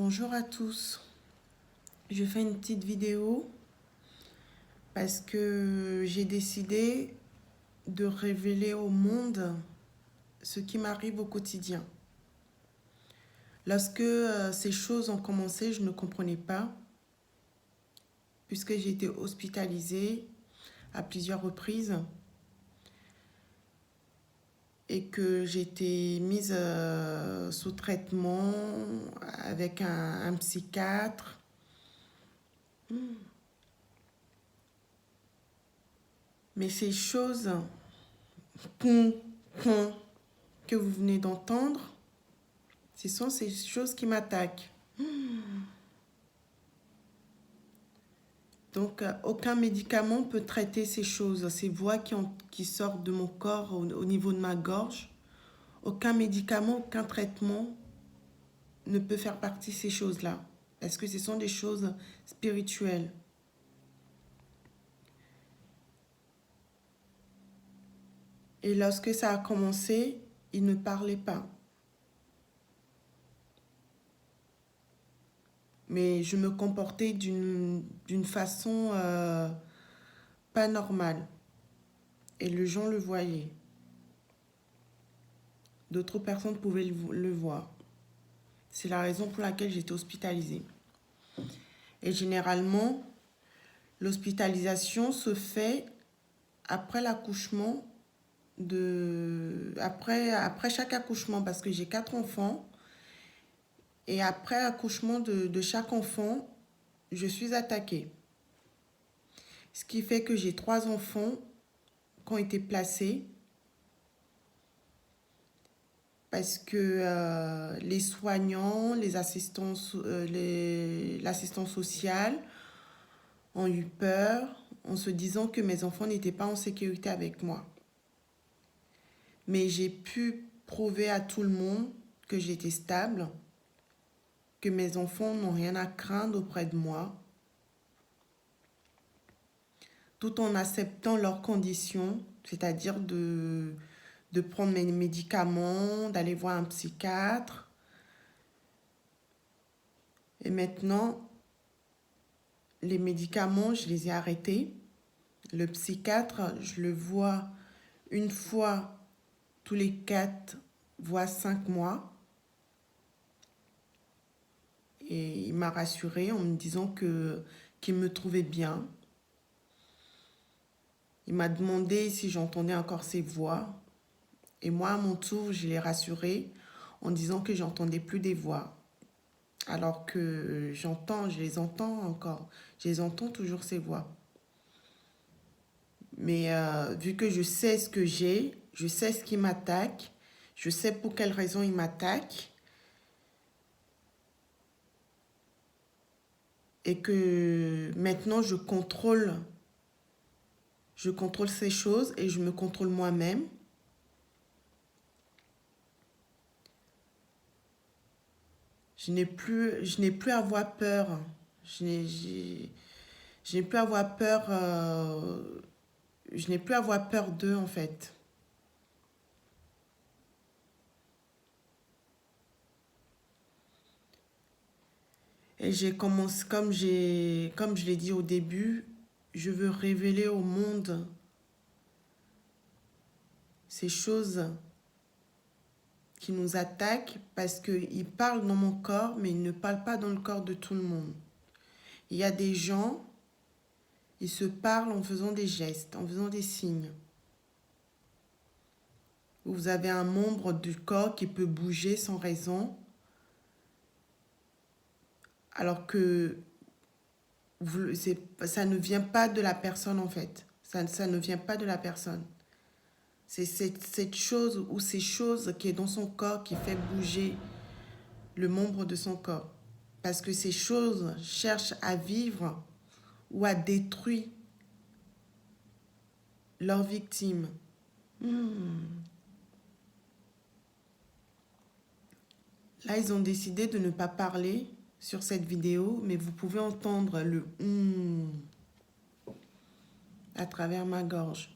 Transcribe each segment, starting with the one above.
Bonjour à tous, je fais une petite vidéo parce que j'ai décidé de révéler au monde ce qui m'arrive au quotidien. Lorsque ces choses ont commencé, je ne comprenais pas puisque j'ai été hospitalisée à plusieurs reprises et que j'ai été mise sous traitement avec un psychiatre. Mais ces choses que vous venez d'entendre, ce sont ces choses qui m'attaquent. Donc, aucun médicament peut traiter ces choses, ces voix qui sortent de mon corps au niveau de ma gorge. Aucun médicament, aucun traitement ne peut faire partie de ces choses-là. Parce que ce sont des choses spirituelles. Et lorsque ça a commencé, il ne parlait pas. Mais je me comportais d'une façon pas normale. Et les gens le voyaient. D'autres personnes pouvaient le voir. C'est la raison pour laquelle j'étais hospitalisée. Et généralement, l'hospitalisation se fait après l'accouchement après chaque accouchement, parce que j'ai 4 enfants. Et après l'accouchement de chaque enfant, je suis attaquée. Ce qui fait que j'ai 3 enfants qui ont été placés parce que les soignants, l'assistance sociale ont eu peur en se disant que mes enfants n'étaient pas en sécurité avec moi. Mais j'ai pu prouver à tout le monde que j'étais stable, que mes enfants n'ont rien à craindre auprès de moi, tout en acceptant leurs conditions, c'est-à-dire de prendre mes médicaments, d'aller voir un psychiatre. Et maintenant, les médicaments, je les ai arrêtés. Le psychiatre, je le vois une fois tous les 4 voire 5 mois. Et il m'a rassurée en me disant qu'il me trouvait bien. Il m'a demandé si j'entendais encore ses voix. Et moi, à mon tour, je l'ai rassuré en disant que j'entendais plus des voix. Alors que je les entends encore. Je les entends toujours, ces voix. Mais vu que je sais ce que j'ai, je sais ce qui m'attaque, je sais pour quelle raison il m'attaque, et que maintenant je contrôle ces choses et je me contrôle moi-même. Je n'ai plus à avoir peur. Je n'ai plus à avoir peur. Je n'ai plus à avoir peur d'eux, en fait. Et j'ai commencé, comme je l'ai dit au début, je veux révéler au monde ces choses qui nous attaquent parce qu'ils parlent dans mon corps, mais ils ne parlent pas dans le corps de tout le monde. Il y a des gens, ils se parlent en faisant des gestes, en faisant des signes. Vous avez un membre du corps qui peut bouger sans raison, alors que ça ne vient pas de la personne en fait. Ça ne vient pas de la personne. C'est cette chose ou ces choses qui est dans son corps qui fait bouger le membre de son corps. Parce que ces choses cherchent à vivre ou à détruire leur victime. Là, ils ont décidé de ne pas parler sur cette vidéo, mais vous pouvez entendre le à travers ma gorge.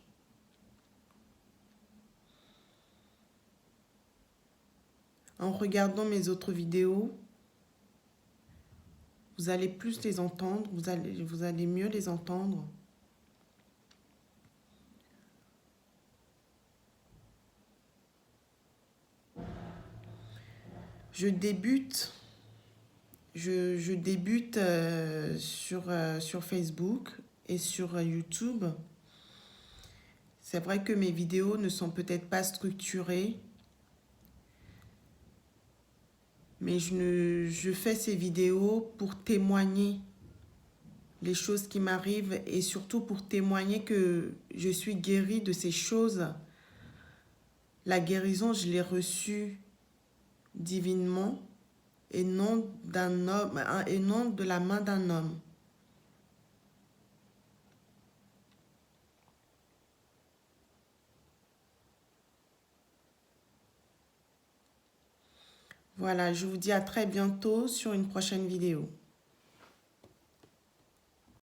En regardant mes autres vidéos, vous allez plus les entendre, vous allez mieux les entendre. Je débute sur Facebook et sur YouTube. C'est vrai que mes vidéos ne sont peut-être pas structurées, mais je fais ces vidéos pour témoigner les choses qui m'arrivent et surtout pour témoigner que je suis guérie de ces choses. La guérison, je l'ai reçue divinement et non d'un homme et non de la main d'un homme. Voilà, je vous dis à très bientôt sur une prochaine vidéo.